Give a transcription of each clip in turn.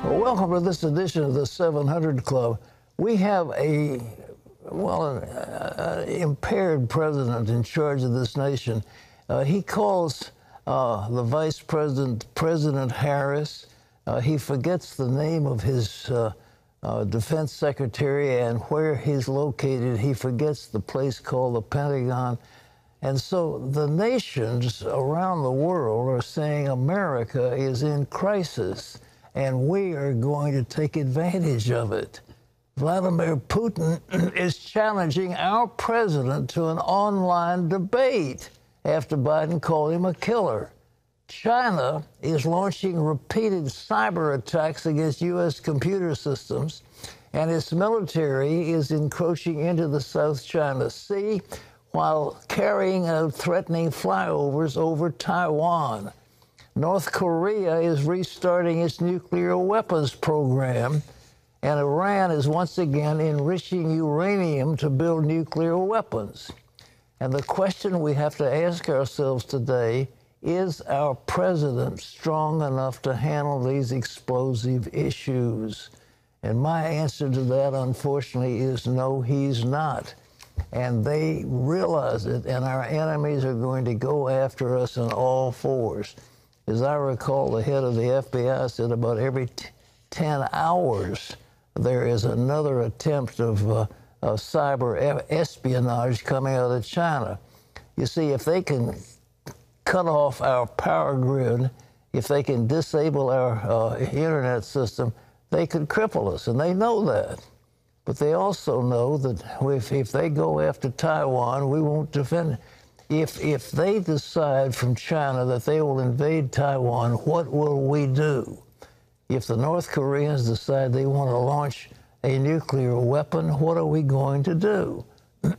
Well, welcome to this edition of the 700 Club. We have an impaired president in charge of this nation. He calls the vice president, President Harris. He forgets the name of his defense secretary and where he's located. He forgets the place called the Pentagon. And so the nations around the world are saying America is in crisis, and we are going to take advantage of it. Vladimir Putin is challenging our president to an online debate after Biden called him a killer. China is launching repeated cyber attacks against U.S. computer systems, and its military is encroaching into the South China Sea while carrying out threatening flyovers over Taiwan. North Korea is restarting its nuclear weapons program, and Iran is once again enriching uranium to build nuclear weapons. And the question we have to ask ourselves today, is our president strong enough to handle these explosive issues? And my answer to that, unfortunately, is no, he's not. And they realize it, and our enemies are going to go after us in all fours. As I recall, the head of the FBI said about every 10 hours, there is another attempt of cyber espionage coming out of China. You see, if they can cut off our power grid, if they can disable our internet system, they could cripple us, and they know that. But they also know that if they go after Taiwan, we won't defend it. If they decide from China that they will invade Taiwan, what will we do? If the North Koreans decide they want to launch a nuclear weapon, what are we going to do?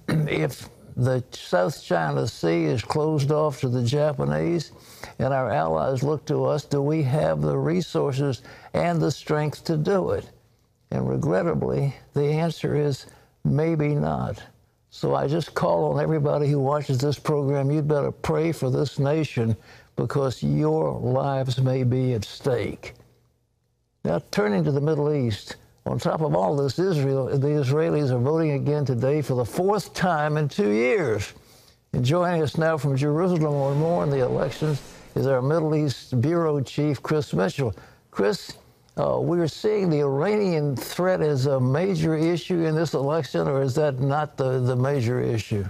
If the South China Sea is closed off to the Japanese and our allies look to us, do we have the resources and the strength to do it? And regrettably, the answer is maybe not. So I just call on everybody who watches this program, you'd better pray for this nation because your lives may be at stake. Now, turning to the Middle East, on top of all this, the Israelis are voting again today for the fourth time in 2 years. And joining us now from Jerusalem on more on the elections is our Middle East Bureau Chief, Chris Mitchell. Chris, we're seeing the Iranian threat as a major issue in this election, or is that not the major issue?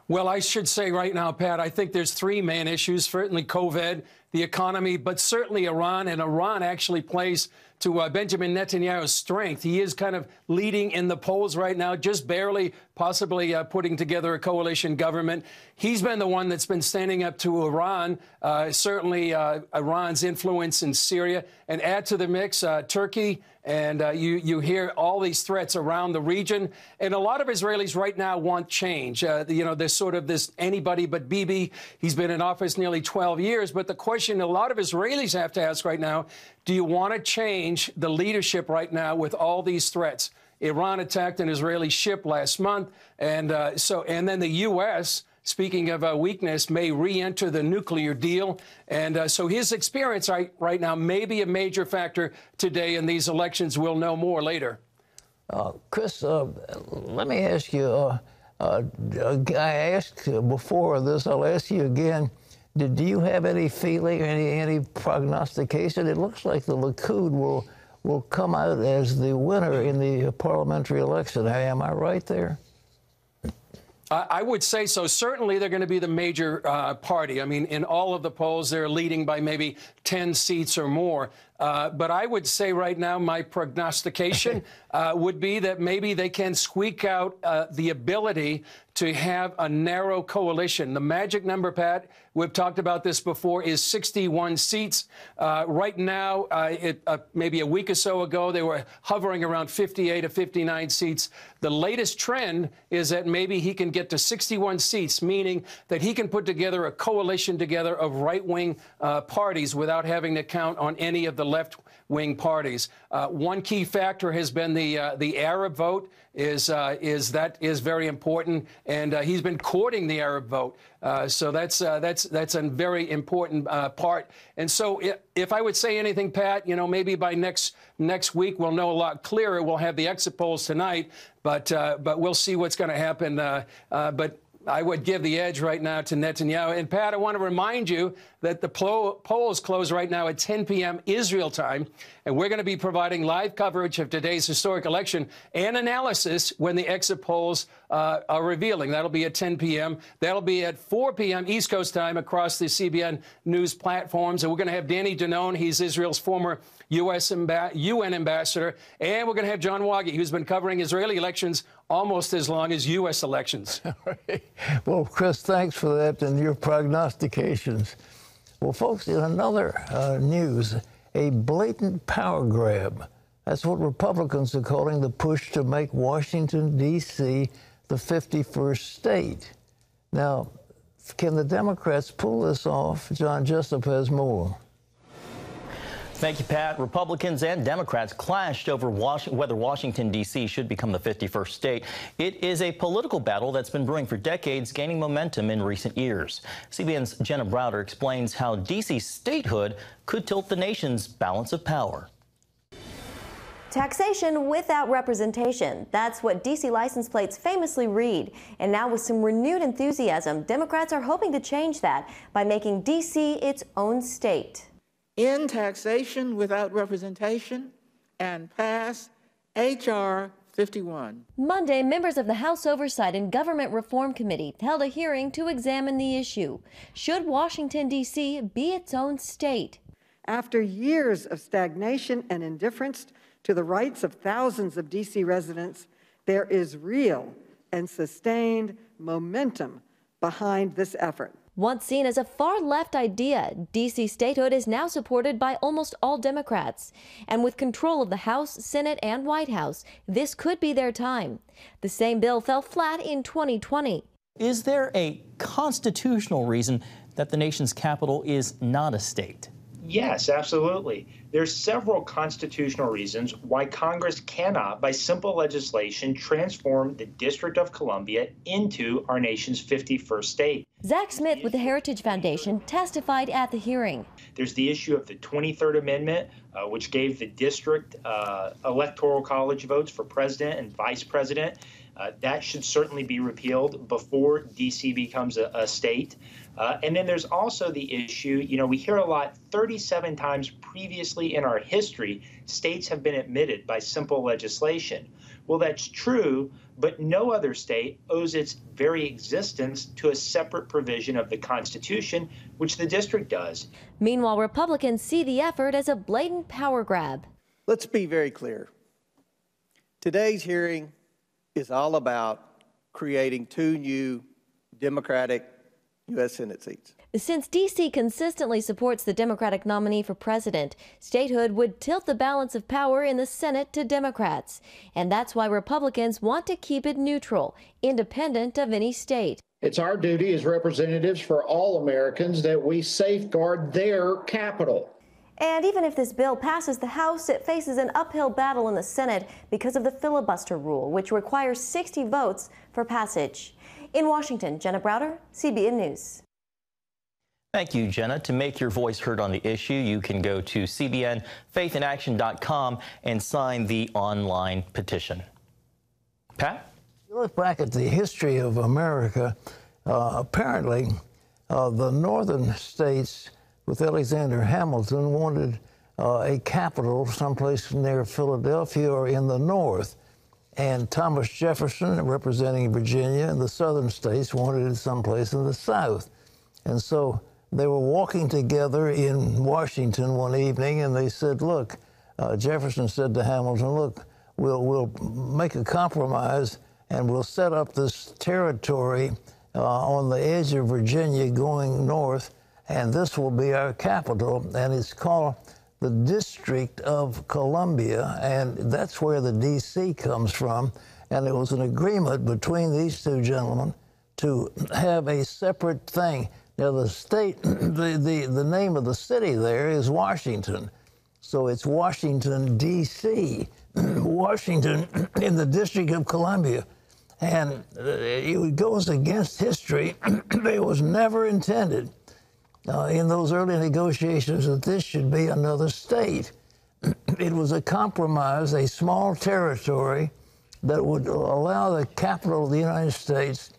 Well, I should say right now, Pat, I think there's three main issues, certainly COVID, the economy, but certainly Iran. And Iran actually plays to Benjamin Netanyahu's strength. He is kind of leading in the polls right now, just barely, possibly putting together a coalition government. He's been the one that's been standing up to Iran, certainly Iran's influence in Syria, and add to the mix Turkey. And you hear all these threats around the region. And a lot of Israelis right now want change. You know, there's sort of this anybody but Bibi. He's been in office nearly 12 years. But the question a lot of Israelis have to ask right now, do you want to change the leadership right now with all these threats? Iran attacked an Israeli ship last month. And then the U.S., speaking of weakness, may re-enter the nuclear deal. And so his experience right now may be a major factor today in these elections. We'll know more later. Chris, let me ask you, I asked before this, I'll ask you again, do you have any feeling, any prognostication? It looks like the Likud will come out as the winner in the parliamentary election. Am I right there? I would say so. Certainly, they're going to be the major party. I mean, in all of the polls, they're leading by maybe 10 seats or more. But I would say right now, my prognostication would be that maybe they can squeak out the ability to have a narrow coalition. The magic number, Pat, we've talked about this before, is 61 seats. Right now, maybe a week or so ago, they were hovering around 58 or 59 seats. The latest trend is that maybe he can get to 61 seats, meaning that he can put together a coalition together of right-wing parties without having to count on any of the left-wing parties. One key factor has been the Arab vote. That is very important, and he's been courting the Arab vote. So that's a very important part. And so if I would say anything, Pat, you know, maybe by next week we'll know a lot clearer. We'll have the exit polls tonight, but we'll see what's going to happen. But I would give the edge right now to Netanyahu. And, Pat, I want to remind you that the polls close right now at 10 p.m. Israel time, and we're going to be providing live coverage of today's historic election and analysis when the exit polls are revealing. That'll be at 10 p.m. That'll be at 4 p.m. East Coast time across the CBN News platforms. And we're going to have Danny Danone. He's Israel's former UN ambassador. And we're going to have John Wagi, who's been covering Israeli elections almost as long as U.S. elections. Well, Chris, thanks for that and your prognostications. Well, folks, in another news, a blatant power grab. That's what Republicans are calling the push to make Washington, D.C. the 51st state. Now, can the Democrats pull this off? John Jessup has more. Thank you, Pat. Republicans and Democrats clashed over whether Washington, D.C. should become the 51st state. It is a political battle that's been brewing for decades, gaining momentum in recent years. CBN's Jenna Browder explains how D.C. statehood could tilt the nation's balance of power. Taxation without representation. That's what D.C. license plates famously read. And now with some renewed enthusiasm, Democrats are hoping to change that by making D.C. its own state. End taxation without representation and pass H.R. 51. Monday, members of the House Oversight and Government Reform Committee held a hearing to examine the issue. Should Washington, D.C. be its own state? After years of stagnation and indifference to the rights of thousands of D.C. residents, there is real and sustained momentum behind this effort. Once seen as a far-left idea, D.C. statehood is now supported by almost all Democrats. And with control of the House, Senate, and White House, this could be their time. The same bill fell flat in 2020. Is there a constitutional reason that the nation's capital is not a state? Yes, absolutely. There's several constitutional reasons why Congress cannot, by simple legislation, transform the District of Columbia into our nation's 51st state. Zach Smith with the Heritage Foundation testified at the hearing. There's the issue of the 23rd Amendment, which gave the district electoral college votes for president and vice president. That should certainly be repealed before D.C. becomes a state. And then there's also the issue, you know, we hear a lot, 37 times previously in our history, states have been admitted by simple legislation. Well, that's true, but no other state owes its very existence to a separate provision of the Constitution, which the district does. Meanwhile, Republicans see the effort as a blatant power grab. Let's be very clear. Today's hearing is all about creating 2 new Democratic U.S. Senate seats. Since D.C. consistently supports the Democratic nominee for president, statehood would tilt the balance of power in the Senate to Democrats. And that's why Republicans want to keep it neutral, independent of any state. It's our duty as representatives for all Americans that we safeguard their capital. And even if this bill passes the House, it faces an uphill battle in the Senate because of the filibuster rule, which requires 60 votes for passage. In Washington, Jenna Browder, CBN News. Thank you, Jenna. To make your voice heard on the issue, you can go to cbnfaithinaction.com and sign the online petition. Pat? You look back at the history of America, apparently the northern states with Alexander Hamilton wanted a capital someplace near Philadelphia or in the north. And Thomas Jefferson, representing Virginia, and the southern states wanted it someplace in the south. And so they were walking together in Washington one evening, and they said, look, Jefferson said to Hamilton, look, we'll make a compromise, and we'll set up this territory on the edge of Virginia going north, and this will be our capital, and it's called the District of Columbia, and that's where the D.C. comes from. And it was an agreement between these 2 gentlemen to have a separate thing. Now, the state, the name of the city there is Washington, So it's Washington, D.C., Washington in the District of Columbia. And it goes against history. It was never intended in those early negotiations that this should be another state. It was a compromise, a small territory that would allow the capital of the United States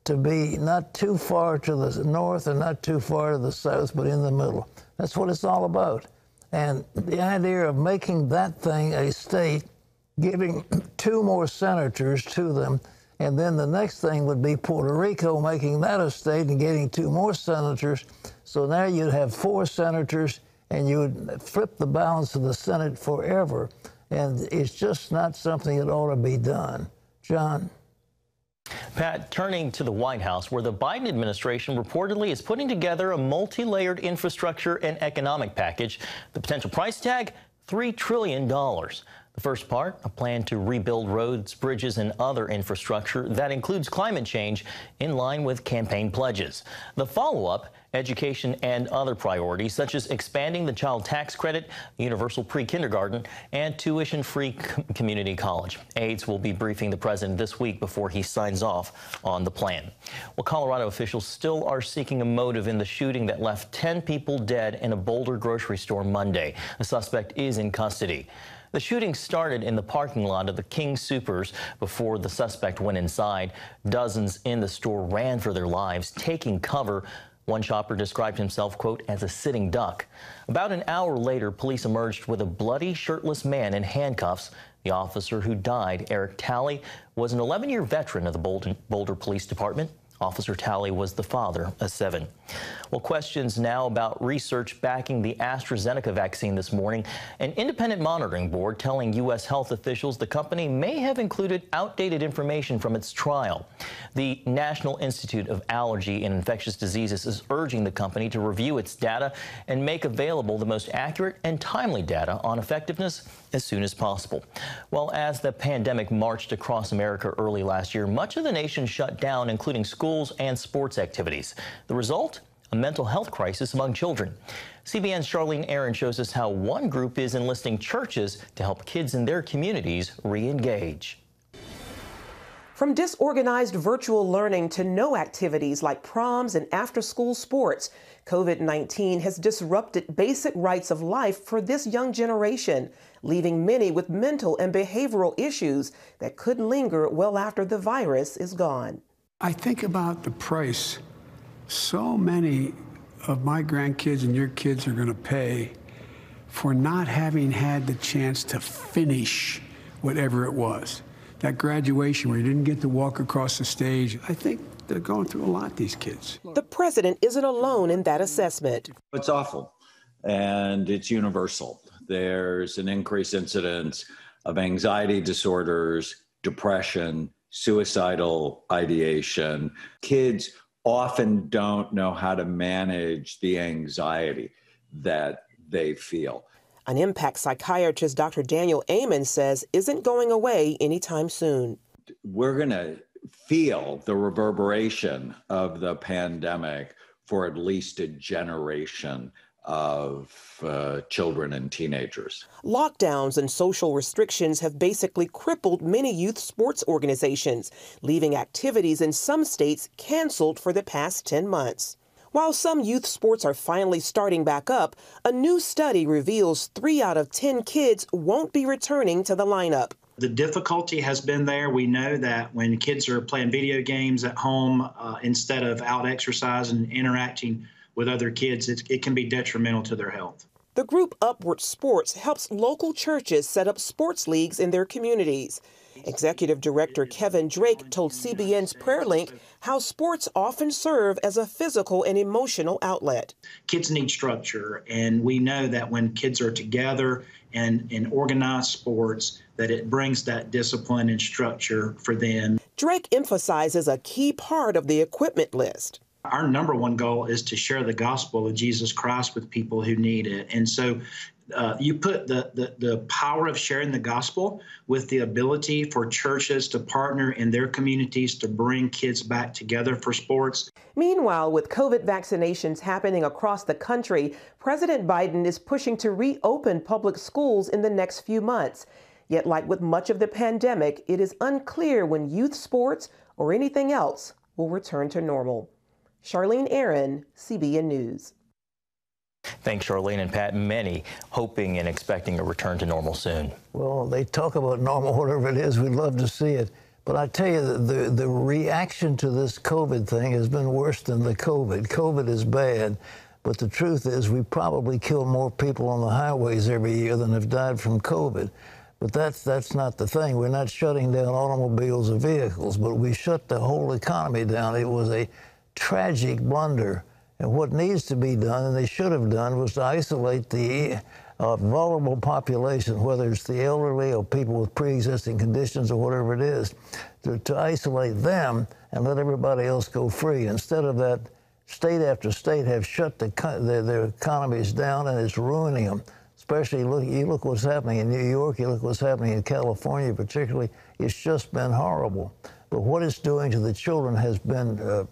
to be not too far to the north and not too far to the south, but in the middle. That's what it's all about. And the idea of making that thing a state, giving 2 more senators to them, and then the next thing would be Puerto Rico making that a state and getting 2 more senators. So now you'd have 4 senators, and you would flip the balance of the Senate forever. And it's just not something that ought to be done. John? Pat, turning to the White House, where the Biden administration reportedly is putting together a multi-layered infrastructure and economic package. The potential price tag, $3 trillion. The first part, a plan to rebuild roads, bridges, and other infrastructure that includes climate change in line with campaign pledges. The follow-up, education and other priorities, such as expanding the child tax credit, universal pre-kindergarten, and tuition-free community college. Aides will be briefing the president this week before he signs off on the plan. Well, Colorado officials still are seeking a motive in the shooting that left 10 people dead in a Boulder grocery store Monday. The suspect is in custody. The shooting started in the parking lot of the King Soopers before the suspect went inside. Dozens in the store ran for their lives, taking cover. One shopper described himself, quote, as a sitting duck. About an hour later, police emerged with a bloody, shirtless man in handcuffs. The officer who died, Eric Talley, was an 11-year veteran of the Boulder Police Department. Officer Talley was the father of 7. Well, questions now about research backing the AstraZeneca vaccine this morning. An independent monitoring board telling U.S. health officials the company may have included outdated information from its trial. The National Institute of Allergy and Infectious Diseases is urging the company to review its data and make available the most accurate and timely data on effectiveness as soon as possible. Well, as the pandemic marched across America early last year, much of the nation shut down, including schools and sports activities. The result? A mental health crisis among children. CBN's Charlene Aaron shows us how one group is enlisting churches to help kids in their communities re-engage. From disorganized virtual learning to no activities like proms and after-school sports, COVID-19 has disrupted basic rights of life for this young generation, leaving many with mental and behavioral issues that could linger well after the virus is gone. I think about the price so many of my grandkids and your kids are going to pay for not having had the chance to finish whatever it was. That graduation where you didn't get to walk across the stage, I think they're going through a lot, these kids. The president isn't alone in that assessment. It's awful, and it's universal. There's an increased incidence of anxiety disorders, depression, suicidal ideation. Kids often don't know how to manage the anxiety that they feel. An impact psychiatrist, Dr. Daniel Amen, says isn't going away anytime soon. We're going to feel the reverberation of the pandemic for at least a generation of children and teenagers. Lockdowns and social restrictions have basically crippled many youth sports organizations, leaving activities in some states canceled for the past 10 months. While some youth sports are finally starting back up, a new study reveals 3 out of 10 kids won't be returning to the lineup. The difficulty has been there. We know that when kids are playing video games at home instead of out exercising and interacting with other kids, it can be detrimental to their health. The group Upward Sports helps local churches set up sports leagues in their communities. Executive Director Kevin Drake told CBN's Prayer Link how sports often serve as a physical and emotional outlet. Kids need structure, and we know that when kids are together and in organized sports, that it brings that discipline and structure for them. Drake emphasizes a key part of the equipment list. Our number one goal is to share the gospel of Jesus Christ with people who need it. And so you put the power of sharing the gospel with the ability for churches to partner in their communities to bring kids back together for sports. Meanwhile, with COVID vaccinations happening across the country, President Biden is pushing to reopen public schools in the next few months. Yet, like with much of the pandemic, it is unclear when youth sports or anything else will return to normal. Charlene Aaron, CBN News. Thanks, Charlene and Pat. Many hoping and expecting a return to normal soon. Well, they talk about normal, whatever it is. We'd love to see it. But I tell you, the reaction to this COVID thing has been worse than the COVID. COVID is bad, but the truth is we probably kill more people on the highways every year than have died from COVID. But that's not the thing. We're not shutting down automobiles or vehicles, but we shut the whole economy down. It was a tragic blunder. And what needs to be done, and they should have done, was to isolate the vulnerable population, whether it's the elderly or people with pre-existing conditions or whatever it is, to isolate them and let everybody else go free. Instead of that, state after state have shut their economies down, and it's ruining them. Especially, you look what's happening in New York, you look what's happening in California particularly. It's just been horrible. But what it's doing to the children has been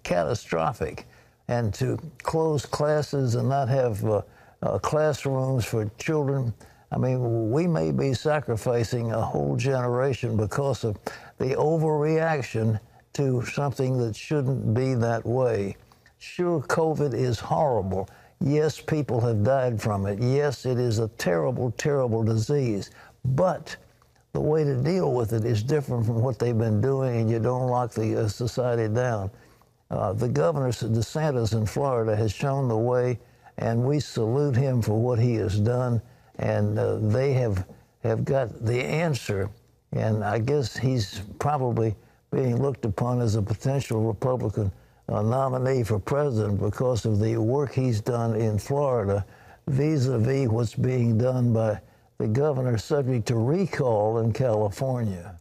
catastrophic. And to close classes and not have classrooms for children, I mean, we may be sacrificing a whole generation because of the overreaction to something that shouldn't be that way. Sure, COVID is horrible. Yes, people have died from it. Yes, it is a terrible, terrible disease. But the way to deal with it is different from what they've been doing, and you don't lock the society down. The governor, DeSantis in Florida, has shown the way, and we salute him for what he has done. And they have got the answer. And I guess he's probably being looked upon as a potential Republican nominee for president because of the work he's done in Florida vis-a-vis what's being done by the governor subject to recall in California.